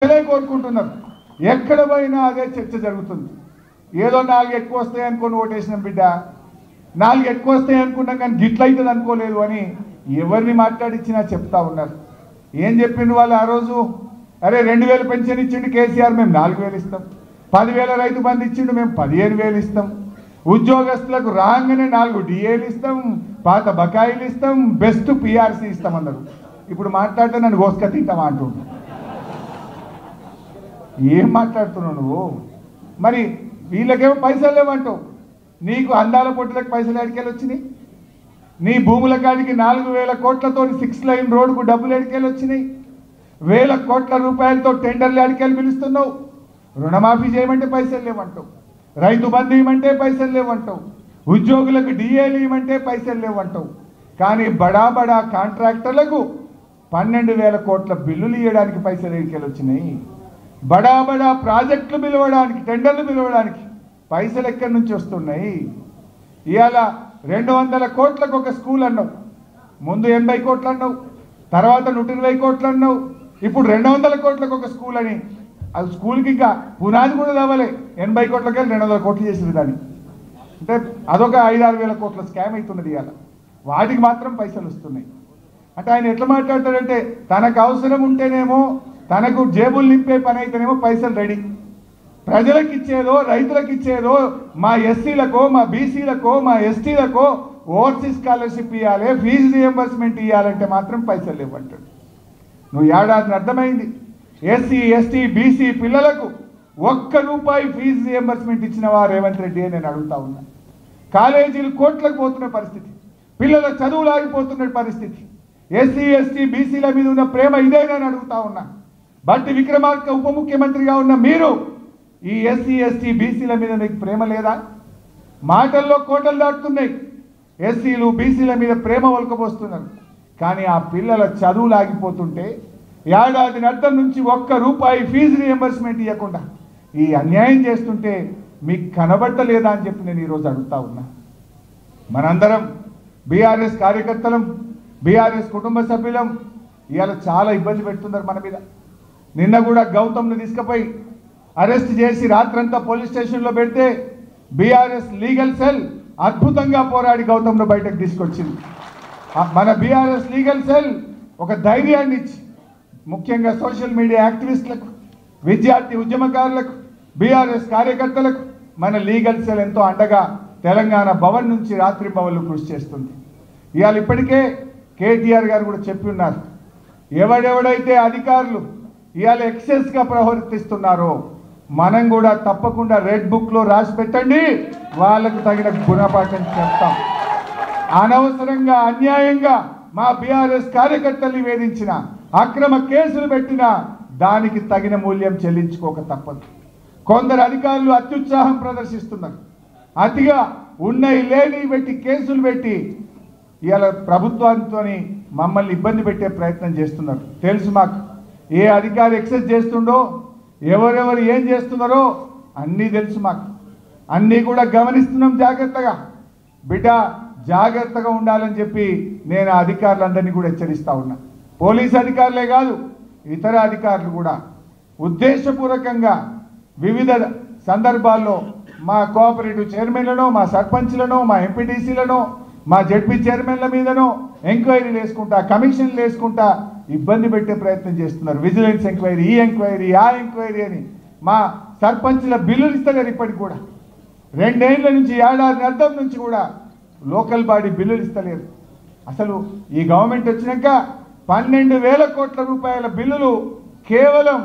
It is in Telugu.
కోరుకుంటున్నారు. ఎక్కడ పోయినా అదే చర్చ జరుగుతుంది. ఏదో 4 ఎక్కువ వస్తాయి అనుకొని ఓటేసినాం బిడ్డ, 4 ఎక్కువ వస్తాయి అనుకున్నాం కానీ గిట్ల అవుతుంది అనుకోలేదు అని ఎవరిని మాట్లాడించినా చెప్తా ఉన్నారు. ఏం చెప్పిండు వాళ్ళు ఆ రోజు? అరే 2000 పెన్షన్ ఇచ్చిండు కేసీఆర్, మేము 4000 ఇస్తాం. 10,000 రైతు బంధు ఇచ్చిండు, మేము 15,000 ఇస్తాం. ఉద్యోగస్తులకు రాగానే 4 డిఏలు ఇస్తాం, పాత బకాయిలు ఇస్తాం, బెస్ట్ పిఆర్సీ ఇస్తామన్నారు. ఇప్పుడు మాట్లాడితే నన్ను గోసుక తింటామా అంటుండు. ఏం మాట్లాడుతున్నావు నువ్వు? మరి వీళ్ళకేమో పైసలు లేవంటావు. నీకు అందాల పొట్టులకు పైసలు ఎడికెళ్ళి వచ్చినాయి? నీ భూముల కాడికి 4,000 కోట్లతో 6 లైన్ రోడ్డుకు డబ్బులు ఎడికెళ్ళి వచ్చినాయి? 1,000 కోట్ల రూపాయలతో టెండర్లు ఎడికెళ్ళి పిలుస్తున్నావు. రుణమాఫీ చేయమంటే పైసలు లేవంటావు, రైతు బంధు ఇవ్వమంటే పైసలు లేవంటావు, ఉద్యోగులకు డిఏలు ఇవ్వమంటే పైసలు లేవంటావు. కానీ బడా బడా కాంట్రాక్టర్లకు 12,000 కోట్ల బిల్లులు ఇవ్వడానికి పైసలు ఎడికెళ్ళి వచ్చినాయి. బడా బడా ప్రాజెక్టులు పిలవడానికి, టెండర్లు పిలవడానికి పైసలు ఎక్కడి నుంచి వస్తున్నాయి? ఇవాళ 200 కోట్లకు ఒక స్కూల్ అన్నావు, ముందు 80 కోట్లు అన్నావు, తర్వాత 120 కోట్లు అన్నావు, ఇప్పుడు 200 కోట్లకు ఒక స్కూల్ అని. అది స్కూల్కి ఇంకా పునాది కూడా తవ్వలే, 80 కోట్లకి 200 కోట్లు చేసింది దాన్ని. అంటే అదొక 5-6 వేల కోట్ల స్కామ్ అవుతున్నది. ఇవాళ వాటికి మాత్రం పైసలు వస్తున్నాయి. అంటే ఆయన ఎట్లా మాట్లాడతాడంటే తనకు అవసరం ఉంటేనేమో, తనకు జేబులు నింపే పని అయితేనేమో పైసలు రెడీ, ప్రజలకు ఇచ్చేదో రైతులకు ఇచ్చేదో, మా ఎస్సీలకో మా బీసీలకో మా ఎస్టీలకో ఓవర్సీస్ స్కాలర్షిప్ ఇవ్వాలి, ఫీజు రియంబర్స్మెంట్ ఇవ్వాలంటే మాత్రం పైసలు ఇవ్వంటాడు. నువ్వు ఏడాదిని అర్థమైంది. ఎస్సీ ఎస్టీ బీసీ పిల్లలకు ₹1 ఫీజు రియంబర్స్మెంట్ ఇచ్చినవా రేవంత్ రెడ్డి అని నేను అడుగుతా ఉన్నా. కాలేజీలు కోట్లకు పోతున్న పరిస్థితి, పిల్లల చదువులు ఆగిపోతున్న పరిస్థితి, ఎస్సీ ఎస్టీ బీసీల మీద ఉన్న ప్రేమ ఇదేనని అడుగుతా ఉన్నా. బట్టి విక్రమార్క ఉప ముఖ్యమంత్రిగా ఉన్న మీరు ఈ ఎస్సీ ఎస్టీ బీసీల మీద మీకు ప్రేమ లేదా? మాటల్లో కోటలు దాటుతున్నాయి. ఎస్సీలు బీసీల మీద ప్రేమ ఒలకపోస్తున్నారు. కానీ ఆ పిల్లల చదువులు ఆగిపోతుంటే, ఏడాది అర్థం నుంచి ₹1 ఫీజు రియంబర్స్మెంట్ ఇవ్వకుండా ఈ అన్యాయం చేస్తుంటే మీకు కనబడలేదా అని చెప్పి నేను ఈరోజు అడుగుతా ఉన్నా. మనందరం బీఆర్ఎస్ కార్యకర్తలం, బీఆర్ఎస్ కుటుంబ సభ్యులం. ఇవాళ చాలా ఇబ్బంది పెడుతున్నారు మన మీద. నిన్న కూడా గౌతమ్ను తీసుకుపోయి అరెస్ట్ చేసి రాత్రంతా పోలీస్ స్టేషన్లో పెడితే బీఆర్ఎస్ లీగల్ సెల్ అద్భుతంగా పోరాడి గౌతమ్ను బయటకు తీసుకొచ్చింది. మన బీఆర్ఎస్ లీగల్ సెల్ ఒక ధైర్యాన్ని ఇచ్చి, ముఖ్యంగా సోషల్ మీడియా యాక్టివిస్టులకు, విద్యార్థి ఉద్యమకారులకు, బీఆర్ఎస్ కార్యకర్తలకు మన లీగల్ సెల్ ఎంతో అండగా తెలంగాణ భవన్ నుంచి రాత్రి భవన్లు కృషి చేస్తుంది. ఇవాళ ఇప్పటికే కేటీఆర్ గారు కూడా చెప్పి ఉన్నారు, ఎవడెవడైతే అధికారులు ఇవాళ ఎక్సెస్గా ప్రవర్తిస్తున్నారో మనం కూడా తప్పకుండా రెడ్ బుక్లో రాసి పెట్టండి, వాళ్ళకు తగిన గుణపాఠం చెప్తాం. అనవసరంగా అన్యాయంగా మా బీఆర్ఎస్ కార్యకర్తల్ని వేధించిన, అక్రమ కేసులు పెట్టిన దానికి తగిన మూల్యం చెల్లించుకోక తప్పదు. కొందరు అధికారులు అత్యుత్సాహం ప్రదర్శిస్తున్నారు. అతిగా ఉన్నాయి లేని పెట్టి కేసులు పెట్టి ఇవాళ ప్రభుత్వంతో మమ్మల్ని ఇబ్బంది పెట్టే ప్రయత్నం చేస్తున్నారు. తెలుసు మాకు, ఏ అధికారి ఎక్సెస్ చేస్తుండో, ఎవరెవరు ఏం చేస్తున్నారో అన్నీ తెలుసు మాకు. అన్నీ కూడా గమనిస్తున్నాం జాగ్రత్తగా. బిడ్డ జాగ్రత్తగా ఉండాలని చెప్పి నేను అధికారులందరినీ కూడా హెచ్చరిస్తా ఉన్నా. పోలీస్ అధికారులే కాదు, ఇతర అధికారులు కూడా ఉద్దేశపూర్వకంగా వివిధ సందర్భాల్లో మా కోఆపరేటివ్ చైర్మన్లను, మా సర్పంచ్లను, మా ఎంపీటీసీలను, మా జడ్పీ చైర్మన్ల మీదనో ఎంక్వైరీలు వేసుకుంటా, కమిషన్లు వేసుకుంటా ఇబ్బంది పెట్టే ప్రయత్నం చేస్తున్నారు. విజిలెన్స్ ఎంక్వైరీ, ఈ ఎంక్వైరీ, ఆ ఎంక్వైరీ అని మా సర్పంచ్ల బిల్లులు ఇస్తలేరు. ఇప్పటికి కూడా 2 ఏళ్ల నుంచి, ఏడాది అర్థం నుంచి కూడా లోకల్ బాడీ బిల్లులు ఇస్తలేరు. అసలు ఈ గవర్నమెంట్ వచ్చినాక 12,000 కోట్ల రూపాయల బిల్లులు కేవలం